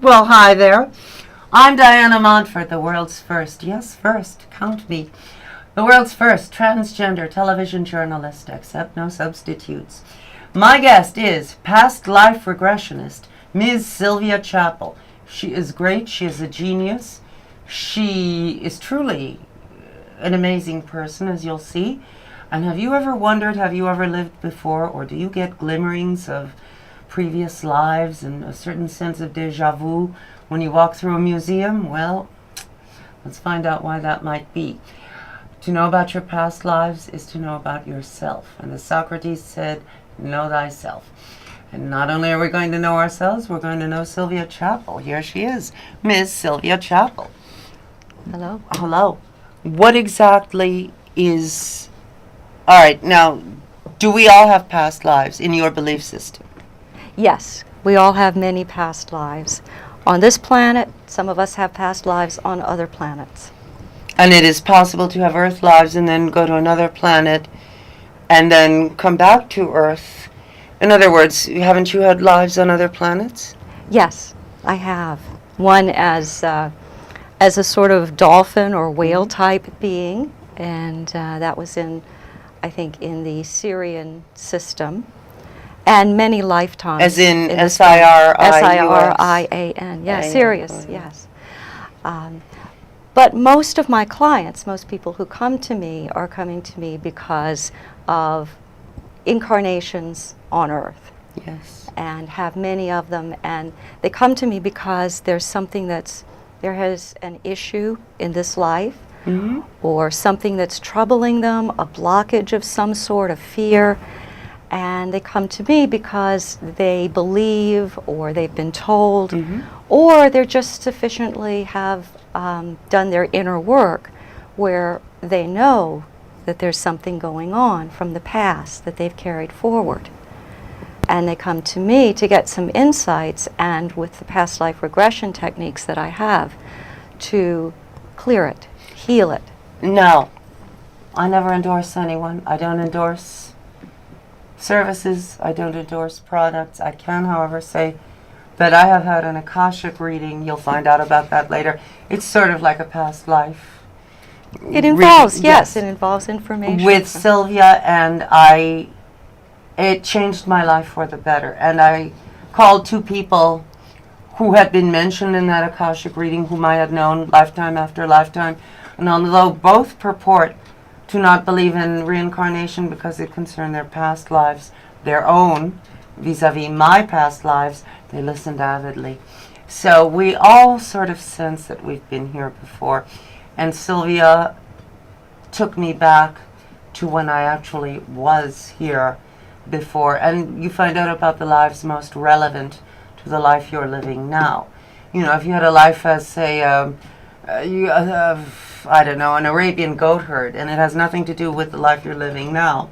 Well, hi there. I'm Diana Montford, the world's first, yes, first, count me, the world's first transgender television journalist, accept no substitutes. My guest is past-life regressionist, Ms. Sylvia Chappell. She is great, she is a genius, she is truly an amazing person, as you'll see. And have you ever wondered, have you ever lived before, or do you get glimmerings of previous lives and a certain sense of déjà vu when you walk through a museum? Well, let's find out why that might be. To know about your past lives is to know about yourself. And as Socrates said, know thyself. And not only are we going to know ourselves, we're going to know Sylvia Chappell. Here she is, Ms. Sylvia Chappell. Hello. Hello. What exactly is... All right, now, do we all have past lives in your belief system? Yes, we all have many past lives. On this planet, some of us have past lives on other planets. And it is possible to have Earth lives and then go to another planet and then come back to Earth. In other words, haven't you had lives on other planets? Yes, I have. One as a sort of dolphin or whale type being, and that was I think, in the Syrian system, and many lifetimes. As in S-I-R-I-A-N, S-I-R-I-U-S. yes, Sirius, yes. But most of my clients, most people who come to me are coming to me because of incarnations on Earth. Yes. And have many of them, and they come to me because there's something there has an issue in this life, mm-hmm. or something that's troubling them, a blockage of some sort of fear, and they come to me because they believe, or they've been told, mm-hmm. or they're just sufficiently have done their inner work where they know that there's something going on from the past that they've carried forward. And they come to me to get some insights, and with the past life regression techniques that I have, to clear it, heal it. No, I never endorse anyone. I don't endorse services. I don't endorse products. I can, however, say that I have had an Akashic reading. You'll find out about that later. It's sort of like a past life. It involves, yes, it involves information. With Sylvia, and it changed my life for the better. And I called two people who had been mentioned in that Akashic reading, whom I had known lifetime after lifetime. And although both purport to not believe in reincarnation because it concerned their past lives, their own, vis-a-vis my past lives, they listened avidly. So we all sort of sense that we've been here before. And Sylvia took me back to when I actually was here before. And you find out about the lives most relevant to the life you're living now. You know, if you had a life as, say, I don't know, an Arabian goat herd, and it has nothing to do with the life you're living now,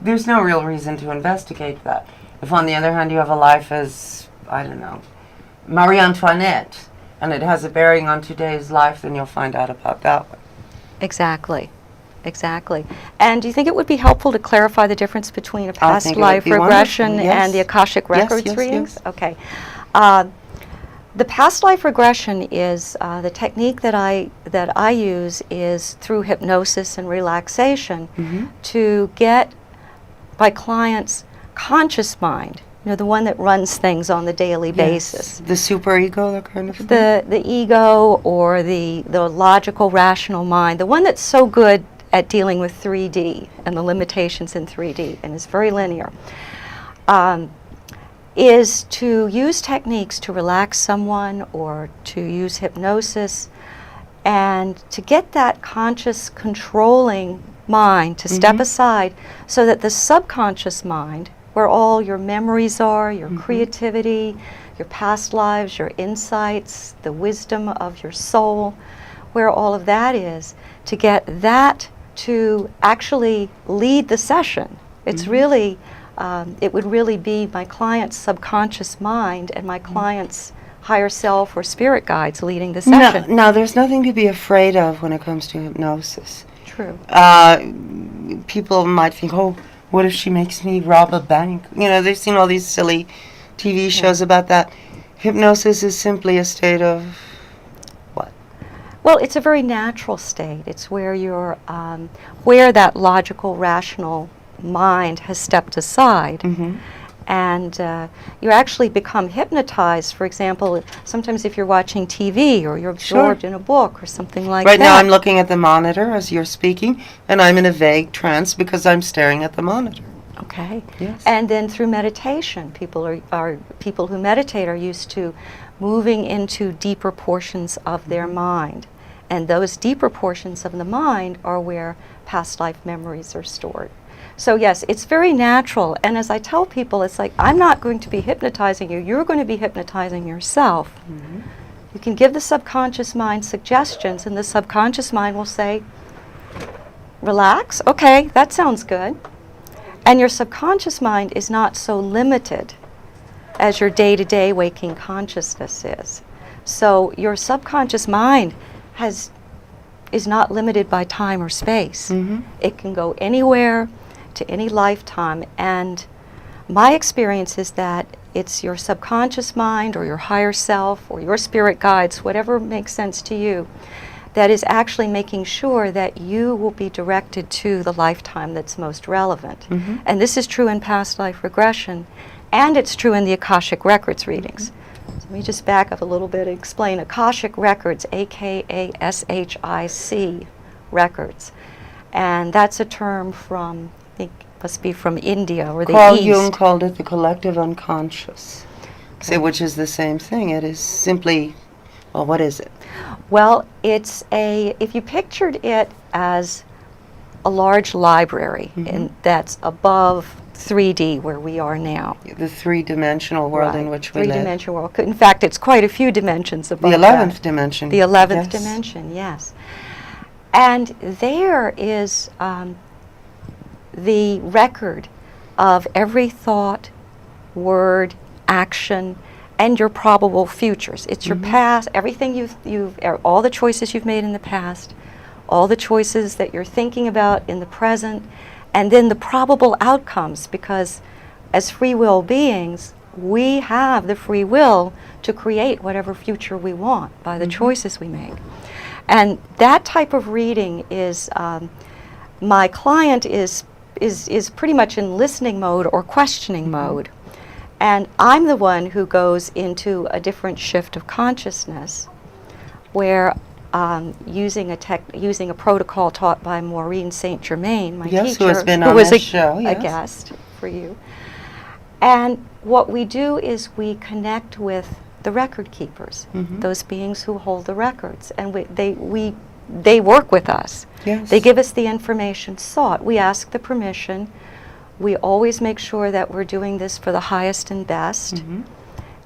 there's no real reason to investigate that. If, on the other hand, you have a life as, I don't know, Marie Antoinette, and it has a bearing on today's life, then you'll find out about that one. Exactly. Exactly. And do you think it would be helpful to clarify the difference between a past life regression and the Akashic Records readings? Yes. Okay. The past life regression is the technique that I use is through hypnosis and relaxation, mm-hmm. to get my client's conscious mind, you know, the one that runs things on the daily basis. The superego, that kind of thing? The ego, or the logical, rational mind, the one that's so good at dealing with 3D and the limitations in 3D, and is very linear, is to use techniques to relax someone, or to use hypnosis, and to get that conscious, controlling mind to step mm-hmm. aside, so that the subconscious mind, where all your memories are, your mm-hmm. creativity, your past lives, your insights, the wisdom of your soul, where all of that is, to get that to actually lead the session. It's mm-hmm. really, it would really be my client's subconscious mind and my client's higher self or spirit guides leading the session. Now, there's nothing to be afraid of when it comes to hypnosis. True. People might think, oh, what if she makes me rob a bank? You know, they've seen all these silly TV shows about that. Hypnosis is simply a state of what? Well, it's a very natural state. It's where you're, where that logical, rational mind has stepped aside. Mm-hmm. And you actually become hypnotized. For example, sometimes if you're watching TV or you're absorbed in a book or something like that. Right now I'm looking at the monitor as you're speaking, and I'm in a vague trance because I'm staring at the monitor. Okay. Yes. And then through meditation, people who meditate are used to moving into deeper portions of their mind. And those deeper portions of the mind are where past life memories are stored. So yes, it's very natural. And as I tell people, it's like, I'm not going to be hypnotizing you. You're going to be hypnotizing yourself. Mm-hmm. You can give the subconscious mind suggestions, and the subconscious mind will say, relax. Okay, that sounds good. And your subconscious mind is not so limited as your day-to-day waking consciousness is. So your subconscious mind is not limited by time or space. Mm-hmm. It can go anywhere to any lifetime. And my experience is that it's your subconscious mind or your higher self or your spirit guides, whatever makes sense to you, that is actually making sure that you will be directed to the lifetime that's most relevant. Mm-hmm. And this is true in past life regression, and it's true in the Akashic Records readings. Mm-hmm. So let me just back up a little bit and explain. Akashic Records, A-K-A-S-H-I-C records. And that's a term from, I think, must be from India or the Carl East. Jung called it the collective unconscious, okay. So, which is the same thing. It is simply, well, what is it? Well, it's if you pictured it as a large library, mm-hmm. and that's above 3D where we are now. The three-dimensional world, right, in which we live. Three-dimensional world. In fact, it's quite a few dimensions above the 11th dimension. The 11th dimension, yes. And there is the record of every thought, word, action, and your probable futures. It's your past, everything all the choices you've made in the past, all the choices that you're thinking about in the present, and then the probable outcomes, because as free will beings, we have the free will to create whatever future we want by the choices we make. And that type of reading is, my client is pretty much in listening mode or questioning mode. And I'm the one who goes into a different shift of consciousness, where using a protocol taught by Maureen St. Germain, my teacher, who has been on was this show, a guest for you. And what we do is we connect with the record keepers, those beings who hold the records, and they work with us. Yes. They give us the information sought. We ask the permission. We always make sure that we're doing this for the highest and best.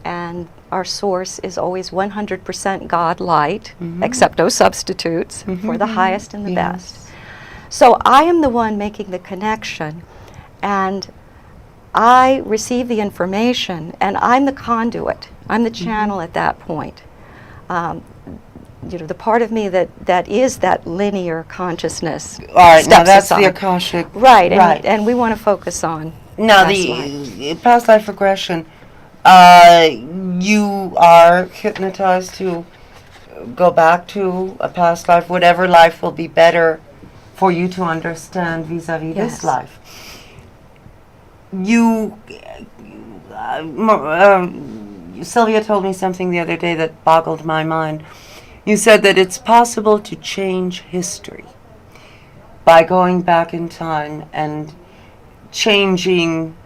And our source is always 100% God light, except no substitutes, for the highest and the best. So I am the one making the connection, and I receive the information, and I'm the conduit. I'm the channel at that point. The part of me that is that linear consciousness. All right, now that's aside. the Akashic. Right, and we want to focus on now the past life regression. You are hypnotized to go back to a past life, whatever life will be better for you to understand vis-a-vis this life. Sylvia told me something the other day that boggled my mind. You said that it's possible to change history by going back in time and changing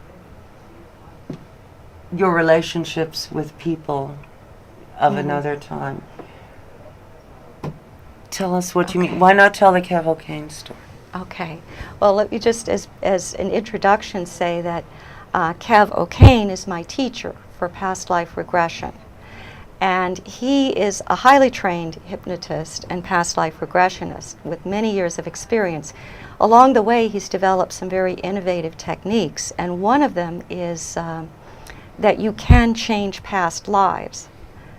your relationships with people of another time. Tell us what you mean. Why not tell the Kev O'Kane story? Okay. Well, let me just, as an introduction, say that Kev O'Kane is my teacher for past life regression. And he is a highly trained hypnotist and past life regressionist with many years of experience. Along the way, he's developed some very innovative techniques, and one of them is that you can change past lives.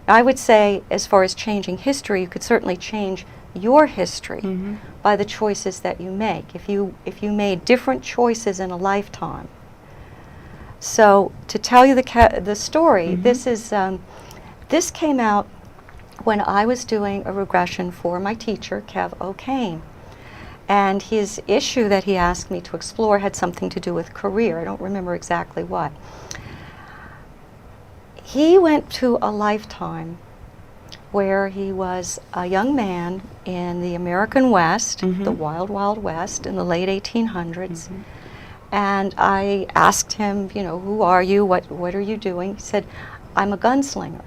Now, I would say, as far as changing history, you could certainly change your history by the choices that you make. If you made different choices in a lifetime. So, to tell you the story, this is this came out when I was doing a regression for my teacher, Kev O'Kane. And his issue that he asked me to explore had something to do with career. I don't remember exactly what. He went to a lifetime where he was a young man in the American West, the Wild, Wild West, in the late 1800s. And I asked him, you know, who are you? What are you doing? He said, I'm a gunslinger,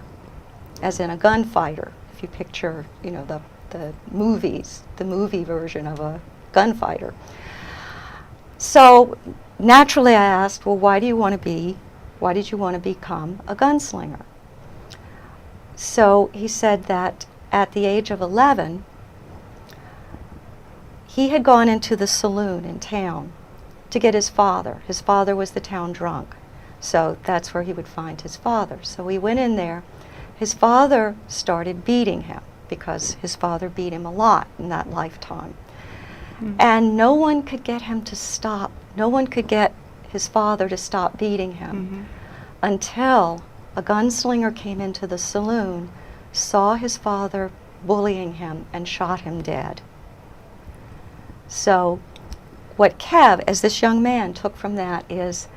as in a gunfighter. If you picture, you know, the movies, the movie version of a gunfighter. So naturally I asked, well, why did you want to become a gunslinger? So he said that at the age of 11, he had gone into the saloon in town to get his father. His father was the town drunk, so that's where he would find his father. So he went in there. His father started beating him because his father beat him a lot in that lifetime. And no one could get him to stop. No one could get his father to stop beating him until a gunslinger came into the saloon, saw his father bullying him, and shot him dead. So what Kev, as this young man, took from that is,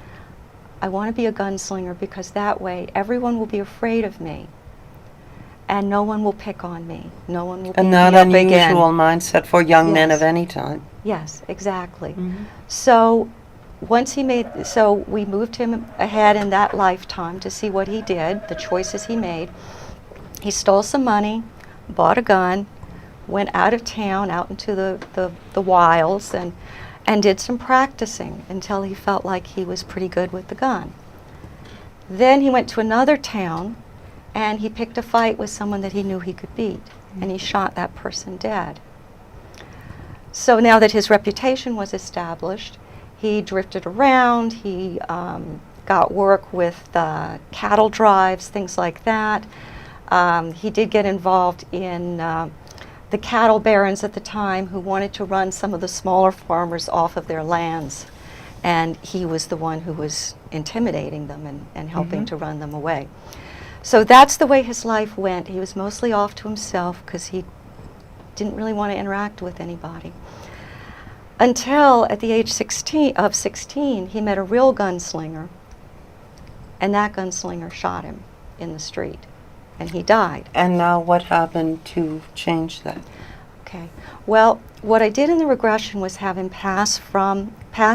I want to be a gunslinger because that way everyone will be afraid of me and no one will pick on me. No one will beat me up again. Not unusual mindset for young men of any time. Yes, exactly. So once he made, so we moved him ahead in that lifetime to see what he did, the choices he made. He stole some money, bought a gun, went out of town, out into the wilds, and did some practicing until he felt like he was pretty good with the gun. Then he went to another town and he picked a fight with someone that he knew he could beat, and he shot that person dead. So now that his reputation was established, he drifted around, he got work with cattle drives, things like that. He did get involved in the cattle barons at the time who wanted to run some of the smaller farmers off of their lands, and he was the one who was intimidating them and helping to run them away. So that's the way his life went. He was mostly off to himself because he didn't really want to interact with anybody. Until at the age 16, he met a real gunslinger, and that gunslinger shot him in the street, and he died. And now what happened to change that? Okay. Well, what I did in the regression was have him pass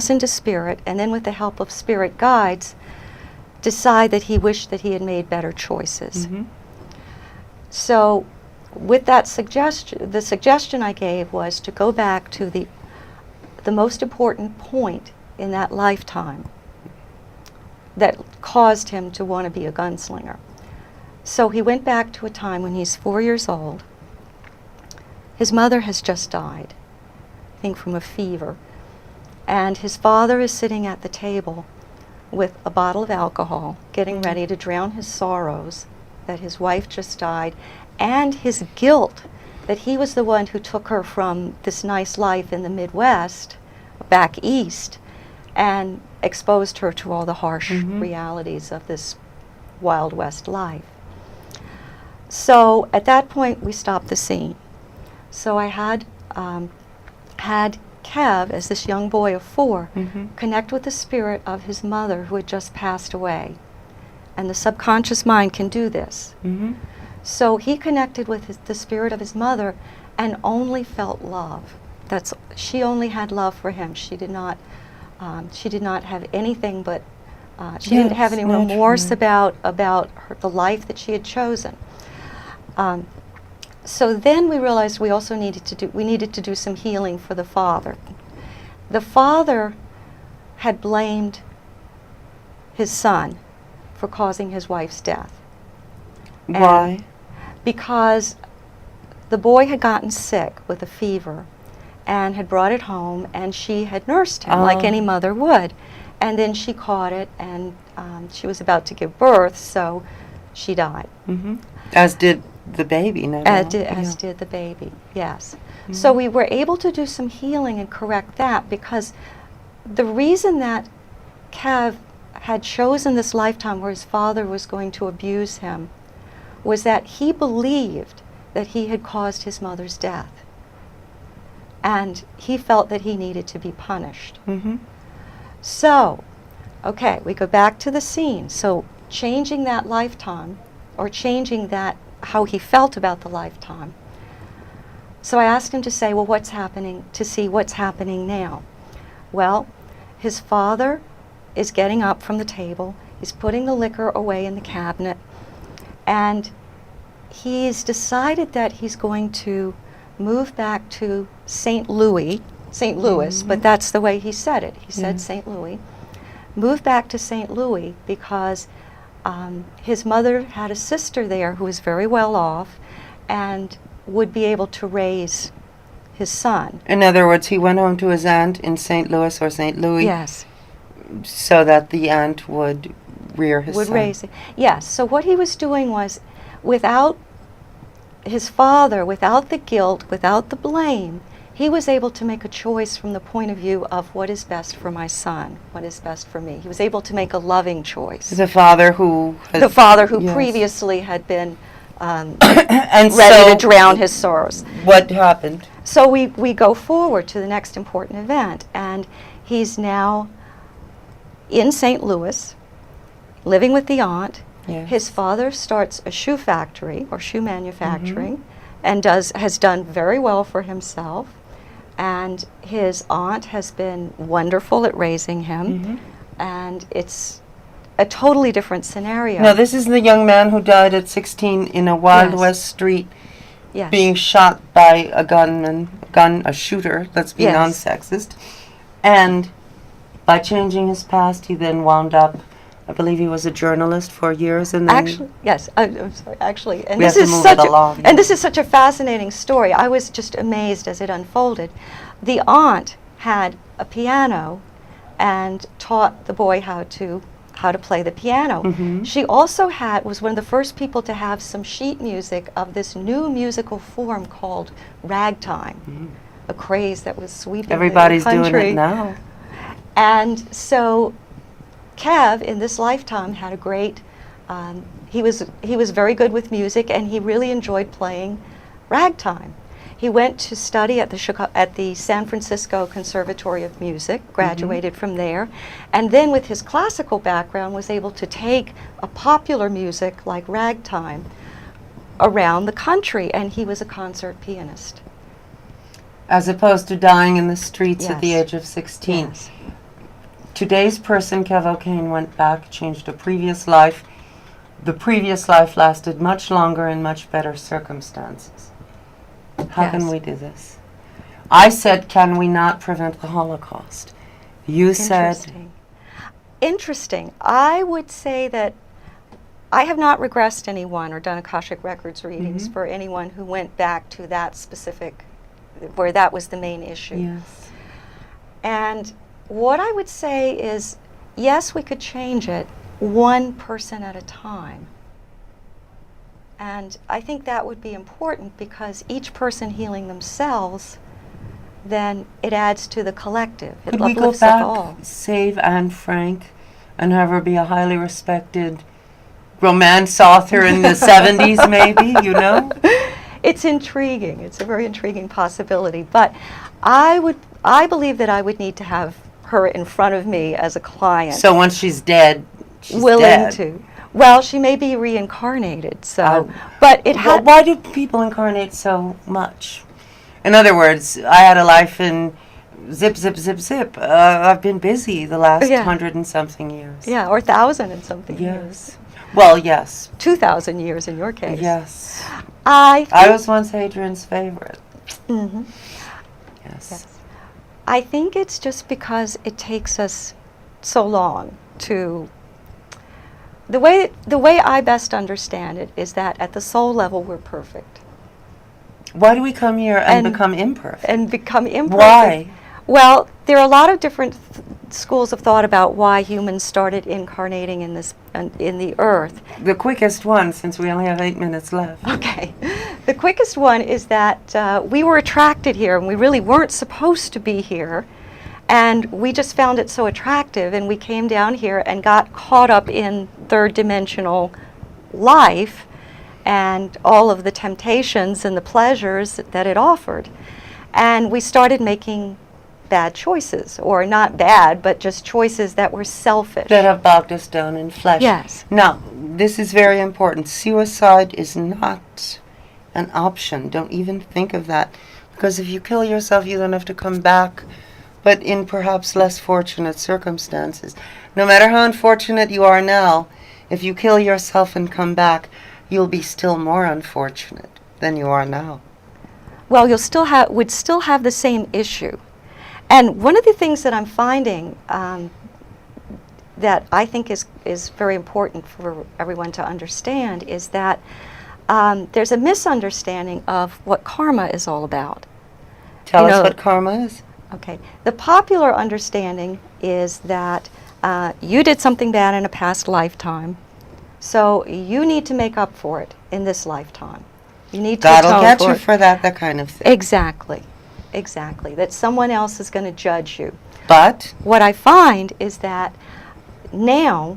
into spirit, and then with the help of spirit guides, decide that he wished that he had made better choices. So with that suggestion, the suggestion I gave was to go back to the most important point in that lifetime that caused him to want to be a gunslinger. So he went back to a time when he's 4 years old. His mother has just died, I think from a fever, and his father is sitting at the table with a bottle of alcohol, getting ready to drown his sorrows that his wife just died, and his guilt that he was the one who took her from this nice life in the Midwest back east and exposed her to all the harsh realities of this Wild West life. So at that point we stopped the scene. So I had Kev, as this young boy of 4, connect with the spirit of his mother who had just passed away. And the subconscious mind can do this. So he connected with the spirit of his mother and only felt love. She only had love for him. She did not have anything but, she didn't have any remorse about the life that she had chosen. So then we realized we also needed to do some healing for the father. The father had blamed his son for causing his wife's death. Why? Because the boy had gotten sick with a fever and had brought it home, and she had nursed him like any mother would. And then she caught it, and she was about to give birth, so she died. As did the baby, no doubt. As did the baby, yes. So we were able to do some healing and correct that, because the reason that Kev had chosen this lifetime where his father was going to abuse him was that he believed that he had caused his mother's death. And he felt that he needed to be punished. Mm-hmm. So, okay, we go back to the scene. So changing that lifetime, or changing that, how he felt about the lifetime. So I asked him to say, well, what's happening, to see what's happening now. Well, his father is getting up from the table. He's putting the liquor away in the cabinet. And he's decided that he's going to move back to St. Louis, Mm-hmm. but that's the way he said it. He said Yeah. St. Louis. Move back to St. Louis because his mother had a sister there who was very well off and would be able to raise his son. In other words, he went home to his aunt in St. Louis or St. Louis. Yes. So that the aunt would rear his Would son. raise it. Yes. So what he was doing was, without his father, without the guilt, without the blame, he was able to make a choice from the point of view of what is best for my son, what is best for me. He was able to make a loving choice. The father who yes. Previously had been and ready so to drown his sorrows. What happened? So we go forward to the next important event, and he's now in St. Louis, living with the aunt. Yes. His father starts a shoe factory or shoe manufacturing, and has done very well for himself. And his aunt has been wonderful at raising him, and it's a totally different scenario. Now, this is the young man who died at 16 in a Wild Yes. West street, Yes. being shot by a shooter, let's be Yes. non-sexist. And by changing his past, he then wound up, I believe he was a journalist for years, and then Actually, yes. I'm sorry. Actually, and We this have to is move such it along. and this is such a fascinating story. I was just amazed as it unfolded. The aunt had a piano, and taught the boy how to play the piano. Mhm. She also was one of the first people to have some sheet music of this new musical form called ragtime, a craze that was sweeping everybody's the country. doing it now. And so Kev, in this lifetime, had a great, he was very good with music, and he really enjoyed playing ragtime. He went to study at the San Francisco Conservatory of Music, graduated from there, and then with his classical background was able to take a popular music like ragtime around the country, and he was a concert pianist. As opposed to dying in the streets at the Yes. age of 16. Yes. Today's person, Kev O'Kane, went back, changed a previous life. The previous life lasted much longer in much better circumstances. How can Yes. we do this? I said, can we not prevent the Holocaust? You said, Interesting. I would say that I have not regressed anyone or done Akashic Records readings for anyone who went back to that specific, where that was the main issue. yes. And what I would say is, yes, we could change it one person at a time. And I think that would be important, because each person healing themselves, then it adds to the collective. It Could we go uplifts us back, all. save Anne Frank, and have her be a highly respected romance author in the 70s, maybe, you know? It's intriguing. It's a very intriguing possibility. But I believe that I would need to have her in front of me as a client. So once she's dead, she's willing dead. to. Well, she may be reincarnated, so. Oh. But it Well, had. why do people incarnate so much? In other words, I had a life in zip, zip, zip, zip. I've been busy the last Yeah. 100 and something years. Yeah, or 1,000 and something years. Yes. Well, yes. 2,000 years in your case. Yes. I I was once Hadrian's favorite. Mhm. Yes. Yes. I think it's just because it takes us so long to. The way I best understand it is that at the soul level we're perfect Why do we come here and And- become imperfect? and become imperfect. Why? Well, there are a lot of different schools of thought about why humans started incarnating in the earth. The quickest one, since we only have 8 minutes left. Okay. The quickest one is that we were attracted here, and we really weren't supposed to be here. And we just found it so attractive, and we came down here and got caught up in third dimensional life. and all of the temptations and the pleasures that it offered. And we started making bad choices, or not bad, but just choices that were selfish. That have bogged us down in flesh. Yes. Now, this is very important. Suicide is not an option. Don't even think of that. Because if you kill yourself, you don't have to come back, but in perhaps less fortunate circumstances. No matter how unfortunate you are now, if you kill yourself and come back, you'll be still more unfortunate than you are now. Well, would still have the same issue. And one of the things that I'm finding that I think is very important for everyone to understand is that there's a misunderstanding of what karma is all about. Tell us what karma is. Okay. The popular understanding is that you did something bad in a past lifetime, so you need to make up for it in this lifetime. You need to God'll atone get for you it. for that kind of thing. Exactly. Exactly. That someone else is going to judge you. But What I find is that now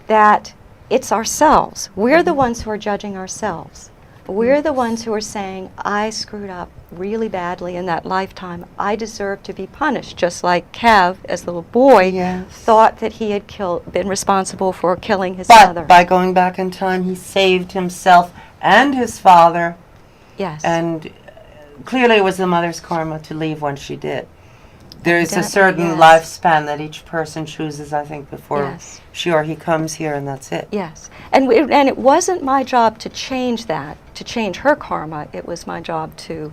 that it's ourselves. We're the ones who are judging ourselves. We're the ones who are saying, I screwed up really badly in that lifetime. I deserve to be punished, just like Kev, as a little boy, Yes. thought that he had been responsible for killing his mother. by going back in time, he saved himself and his father, Yes. and clearly it was the mother's karma to leave when she did. There is a Definitely, certain yes. lifespan that each person chooses, I think, before Yes. she or he comes here, and that's it. Yes. And it wasn't my job to change that, to change her karma. It was my job to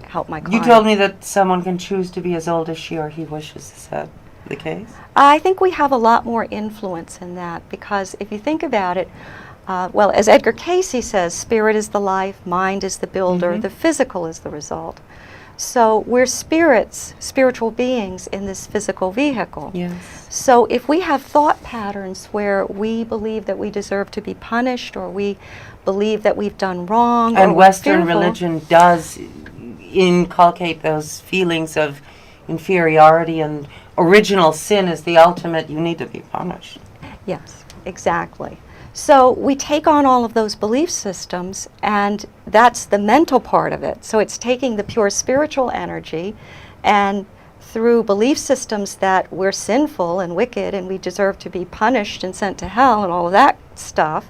help my You client. told me that someone can choose to be as old as she or he wishes. Is that the case? I think we have a lot more influence in that, because if you think about it, well, as Edgar Cayce says, spirit is the life, mind is the builder, Mhm. the physical is the result. So we're spirits, spiritual beings in this physical vehicle. Yes. So if we have thought patterns where we believe that we deserve to be punished, or we believe that we've done wrong, or And we're Western fearful, religion does inculcate those feelings of inferiority, and original sin is the ultimate, you need to be punished. Yes, exactly. So we take on all of those belief systems, and that's the mental part of it. So it's taking the pure spiritual energy, and through belief systems that we're sinful and wicked and we deserve to be punished and sent to hell and all of that stuff,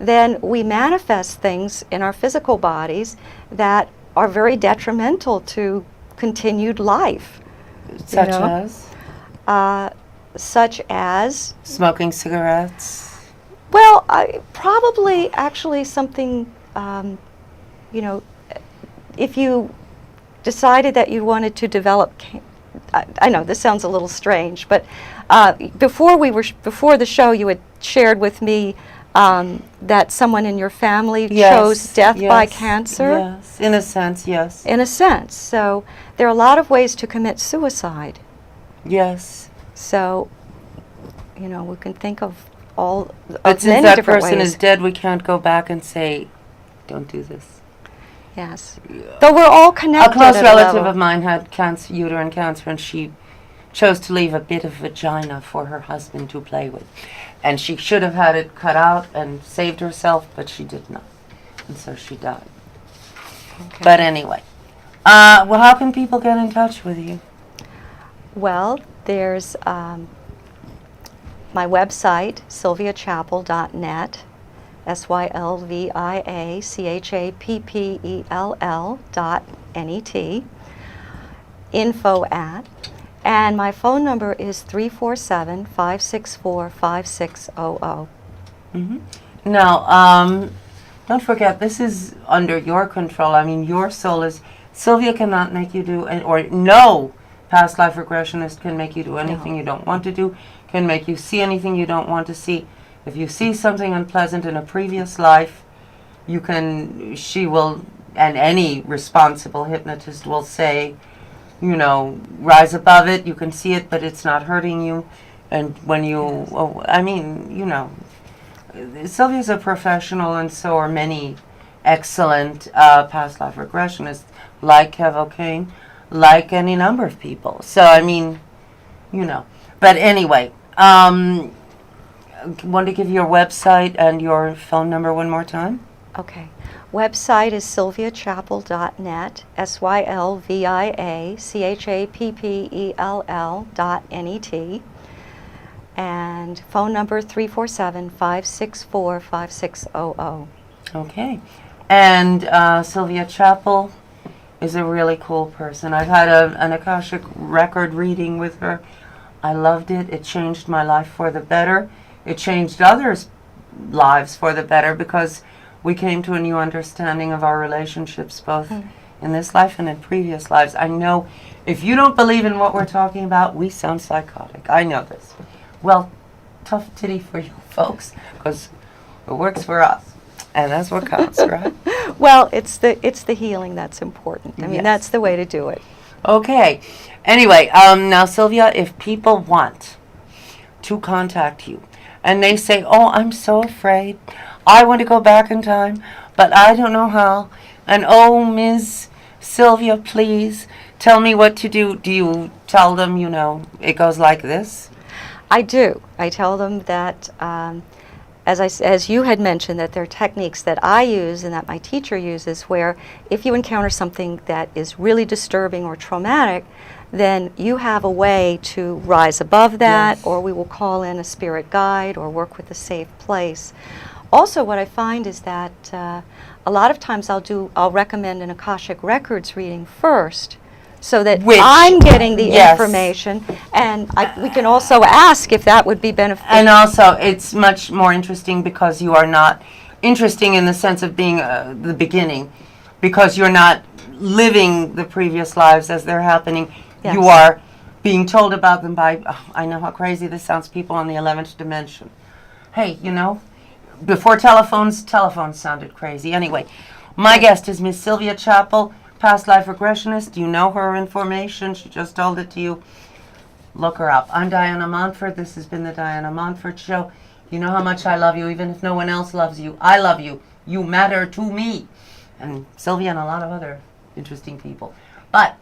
then we manifest things in our physical bodies that are very detrimental to continued life. Such know? as Such as, smoking cigarettes. well, probably actually something, if you decided that you wanted to develop, I know this sounds a little strange, but before the show, you had shared with me that someone in your family chose death by cancer. Yes, in a sense, yes. In a sense. So there are a lot of ways to commit suicide. Yes. So, we can think of But since many that different person ways. is dead, we can't go back and say, don't do this. Yes. Though we're all connected. A close at relative level. of mine had cancer, uterine cancer, and she chose to leave a bit of vagina for her husband to play with. And she should have had it cut out and saved herself, but she did not. And so she died. Okay. But anyway, well, how can people get in touch with you? Well, there's my website, sylviachappell.net, SylviaChappell.net, info at, and my phone number is 347-564-5600. Mm-hmm. Now, don't forget, this is under your control. I mean, your soul is... Sylvia cannot make you do, or no past life regressionist can make you do anything you don't want to do, can make you see anything you don't want to see. If you see something unpleasant in a previous life, she will, and any responsible hypnotist will say, rise above it, you can see it, but it's not hurting you. And when you, Sylvia's a professional, and so are many excellent past life regressionists, like Kev O'Kane, like any number of people. So, but anyway, want to give your website and your phone number one more time? Okay. Website is sylviachappell.net, SylviaChappell.net, and phone number 347-564-5600. Okay. And Sylvia Chappell is a really cool person. I've had an Akashic record reading with her. I loved it. It changed my life for the better. It changed others' lives for the better because we came to a new understanding of our relationships, both in this life and in previous lives. I know if you don't believe in what we're talking about, we sound psychotic. I know this. Well, tough titty for you folks, because it works for us. And that's what counts, right? Well, it's the healing that's important. I mean, Yes. that's the way to do it. Okay. Anyway, now Sylvia, if people want to contact you and they say, oh, I'm so afraid, I want to go back in time, but I don't know how, and oh, Ms. Sylvia, please tell me what to do. Do you tell them, it goes like this? I do. I tell them that, as you had mentioned, that there are techniques that I use and that my teacher uses where if you encounter something that is really disturbing or traumatic, then you have a way to rise above that, Yes. or we will call in a spirit guide or work with a safe place. Also, what I find is that a lot of times I'll recommend an Akashic Records reading first, so that I'm getting the information, and we can also ask if that would be beneficial. And also, it's much more interesting because you are not interesting in the sense of being the beginning, because you're not living the previous lives as they're happening. Yes. You are being told about them by, I know how crazy this sounds, people on the 11th dimension. Hey, before telephones sounded crazy. Anyway, my guest is Miss Sylvia Chappell, Past-Life Regressionist. You know her information. She just told it to you. Look her up. I'm Diana Montford. This has been the Diana Montford Show. You know how much I love you, even if no one else loves you. I love you. You matter to me. And Sylvia and a lot of other interesting people. But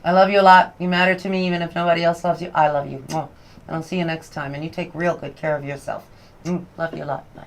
I love you a lot. You matter to me, even if nobody else loves you. I love you. And I'll see you next time. And you take real good care of yourself. Love you a lot. Bye.